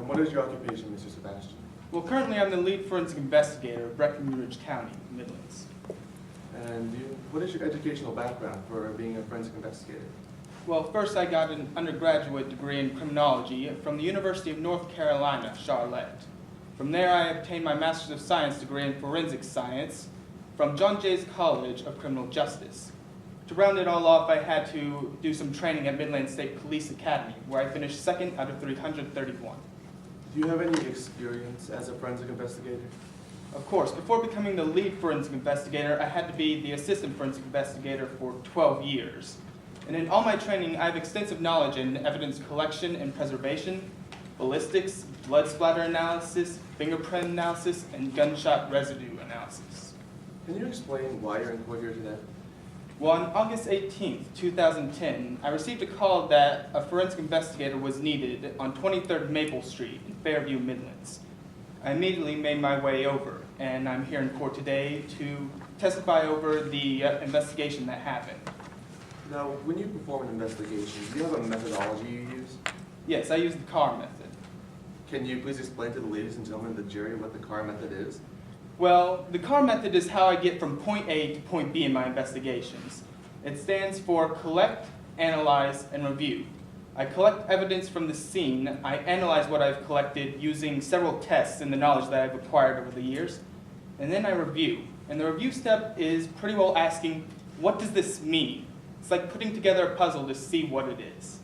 And what is your occupation, Mr. Sebastian? Well, currently I'm the lead forensic investigator of Breckenridge County, Midlands. And what is your educational background for being a forensic investigator? Well, first I got an undergraduate degree in criminology from the University of North Carolina, Charlotte. From there I obtained my Master's of Science degree in forensic science from John Jay's College of Criminal Justice. To round it all off, I had to do some training at Midland State Police Academy, where I finished second out of 331. Do you have any experience as a forensic investigator? Of course, before becoming the lead forensic investigator, I had to be the assistant forensic investigator for 12 years. And in all my training, I have extensive knowledge in evidence collection and preservation, ballistics, blood splatter analysis, fingerprint analysis, and gunshot residue analysis. Can you explain why you're in court here today? Well, on August 18th, 2010, I received a call that a forensic investigator was needed on 23rd Maple Street in Fairview, Midlands. I immediately made my way over, and I'm here in court today to testify over the investigation that happened. Now, when you perform an investigation, do you have a methodology you use? Yes, I used the CAR method. Can you please explain to the ladies and gentlemen of the jury what the CAR method is? Well, the CAR method is how I get from point A to point B in my investigations. It stands for collect, analyze, and review. I collect evidence from the scene, I analyze what I've collected using several tests and the knowledge that I've acquired over the years, and then I review. And the review step is pretty well asking, what does this mean? It's like putting together a puzzle to see what it is.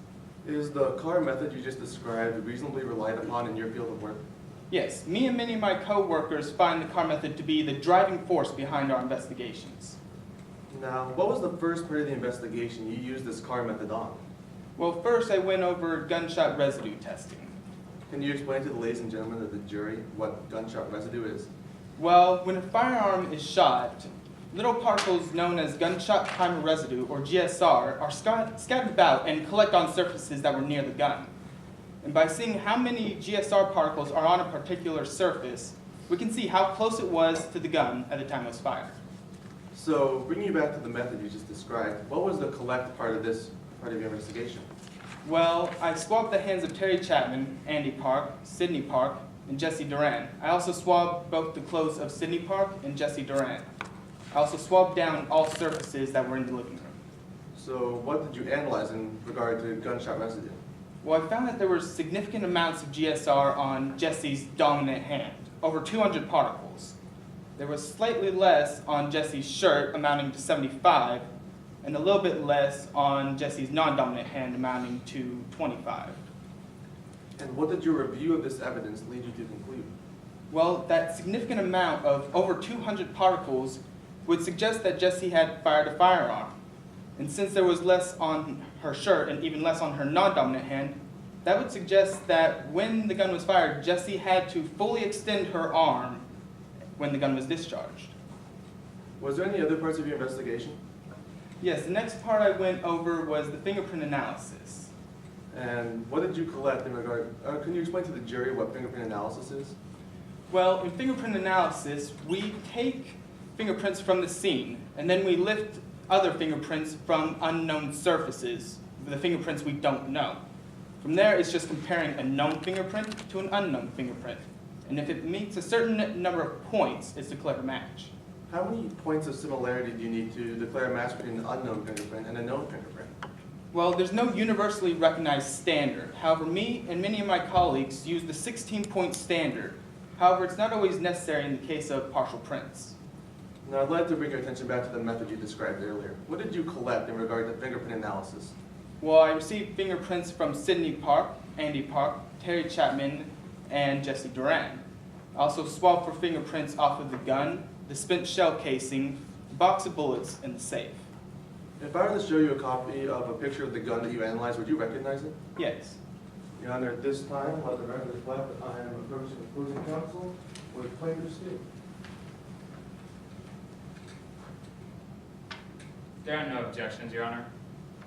Is the CAR method you just described reasonably relied upon in your field of work? Yes, me and many of my co-workers find the CAR method to be the driving force behind our investigations. Now, what was the first part of the investigation you used this CAR method on? Well, first I went over gunshot residue testing. Can you explain to the ladies and gentlemen of the jury what gunshot residue is? Well, when a firearm is shot, little particles known as gunshot primer residue, or GSR, are scattered about and collect on surfaces that were near the gun. And by seeing how many GSR particles are on a particular surface, we can see how close it was to the gun at the time it was fired. So, bringing you back to the method you just described, what was the collect part of this part of your investigation? Well, I swabbed the hands of Terry Chapman, Andy Park, Sidney Park, and Jesse Duran. I also swabbed both the clothes of Sidney Park and Jesse Duran. I also swabbed down all surfaces that were in the living room. So, what did you analyze in regard to gunshot residue? Well, I found that there were significant amounts of GSR on Jesse's dominant hand, over 200 particles. There was slightly less on Jesse's shirt, amounting to 75, and a little bit less on Jesse's non-dominant hand, amounting to 25. And what did your review of this evidence lead you to conclude? Well, that significant amount of over 200 particles would suggest that Jessie had fired a firearm. And since there was less on her shirt and even less on her non-dominant hand, that would suggest that when the gun was fired, Jessie had to fully extend her arm when the gun was discharged. Was there any other parts of your investigation? Yes, the next part I went over was the fingerprint analysis. And what did you collect in regard, can you explain to the jury what fingerprint analysis is? Well, in fingerprint analysis, we take fingerprints from the scene, and then we lift other fingerprints from unknown surfaces, the fingerprints we don't know. From there, it's just comparing a known fingerprint to an unknown fingerprint. And if it meets a certain number of points, it's declared a match. How many points of similarity do you need to declare a match between an unknown fingerprint and a known fingerprint? Well, there's no universally recognized standard. However, me and many of my colleagues use the 16-point standard. However, it's not always necessary in the case of partial prints. Now, I'd like to bring your attention back to the method you described earlier. What did you collect in regard to fingerprint analysis? Well, I received fingerprints from Sidney Park, Andy Park, Terry Chapman, and Jesse Duran. I also swabbed for fingerprints off of the gun, the spent shell casing, the box of bullets, and the safe. If I were to show you a copy of a picture of the gun that you analyzed, would you recognize it? Yes. Your Honor, at this time, let the record reflect that I am approaching the opposing counsel with plaintiff's state. There are no objections, Your Honor.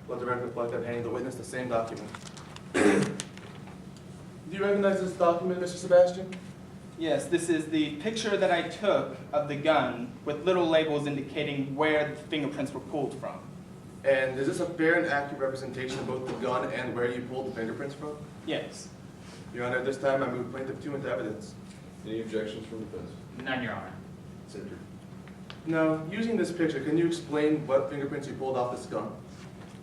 Let the record reflect that handing the witness the same document. Do you recognize this document, Mr. Sebastian? Yes, this is the picture that I took of the gun with little labels indicating where the fingerprints were pulled from. And is this a fair and accurate representation of both the gun and where you pulled the fingerprints from? Yes. Your Honor, at this time, I move plaintiff 2 into evidence. Any objections from defense? None, Your Honor. Center. Now, using this picture, can you explain what fingerprints you pulled off this gun?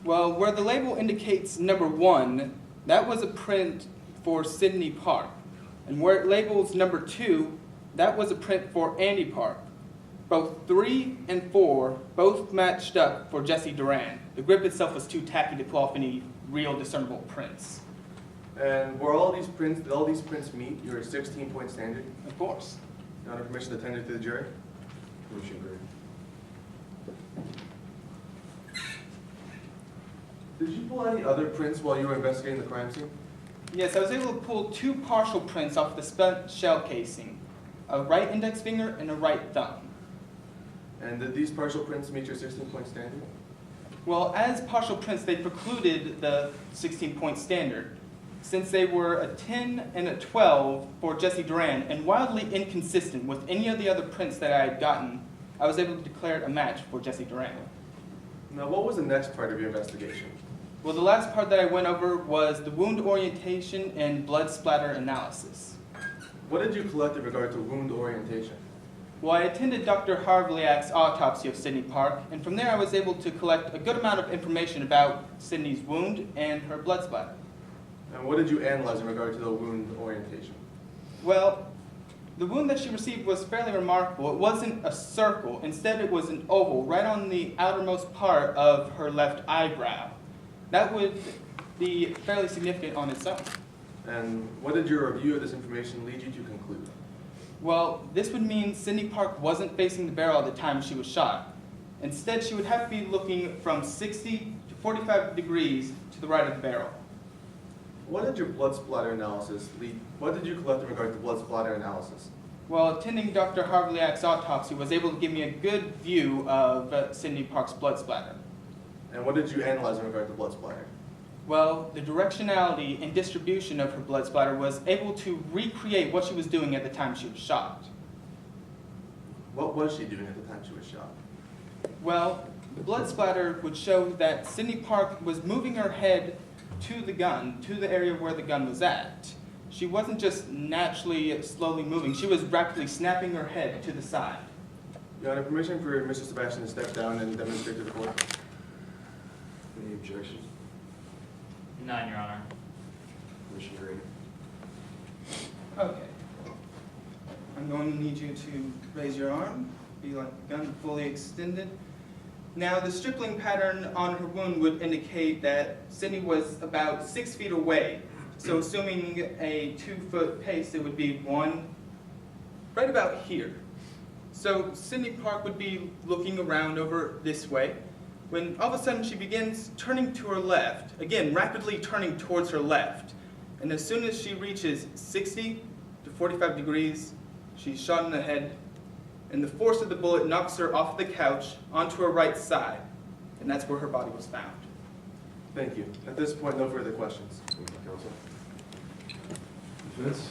Well, where the label indicates number 1, that was a print for Sydney Park. And where it labels number 2, that was a print for Andy Park. Both 3 and 4 both matched up for Jesse Duran. The grip itself was too tacky to pull off any real discernible prints. And were all these prints, did all these prints meet your 16-point standard? Of course. Your Honor, permission to tender to the jury? Permission granted. Did you pull any other prints while you were investigating the crime scene? Yes, I was able to pull 2 partial prints off the spent shell casing, a right index finger and a right thumb. And did these partial prints meet your 16-point standard? Well, as partial prints, they precluded the 16-point standard, since they were a 10 and a 12 for Jesse Duran, and wildly inconsistent with any of the other prints that I had gotten. I was able to declare it a match for Jesse Duran. Now, what was the next part of your investigation? Well, the last part that I went over was the wound orientation and blood splatter analysis. What did you collect in regard to wound orientation? Well, I attended Dr. Harvliak's autopsy of Sydney Park, and from there I was able to collect a good amount of information about Sydney's wound and her blood splatter. And what did you analyze in regard to the wound orientation? Well, the wound that she received was fairly remarkable. It wasn't a circle. Instead, it was an oval right on the outermost part of her left eyebrow. That would be fairly significant on its own. And what did your review of this information lead you to conclude? Well, this would mean Sydney Park wasn't facing the barrel at the time she was shot. Instead, she would have to be looking from 60 to 45 degrees to the right of the barrel. What did your blood splatter analysis lead? What did you collect in regard to blood splatter analysis? Well, attending Dr. Harvliak's autopsy was able to give me a good view of Sydney Park's blood splatter. And what did you analyze in regard to blood splatter? Well, the directionality and distribution of her blood splatter was able to recreate what she was doing at the time she was shot. What was she doing at the time she was shot? Well, the blood splatter would show that Sydney Park was moving her head to the gun, to the area where the gun was at. She wasn't just naturally slowly moving, she was rapidly snapping her head to the side. Your Honor, permission for Mr. Sebastian to step down and demonstrate to the court. Any objections? None, Your Honor. Permission granted. Okay. I'm going to need you to raise your arm, be like the gun fully extended. Now, the stripling pattern on her wound would indicate that Sydney was about 6 feet away. So assuming a 2-foot pace, it would be 1 right about here. So Sydney Park would be looking around over this way, when all of a sudden she begins turning to her left, again, rapidly turning towards her left. And as soon as she reaches 60 to 45 degrees, she's shot in the head, and the force of the bullet knocks her off the couch onto her right side, and that's where her body was found. Thank you. At this point, no further questions. Thank you, counsel. Defense?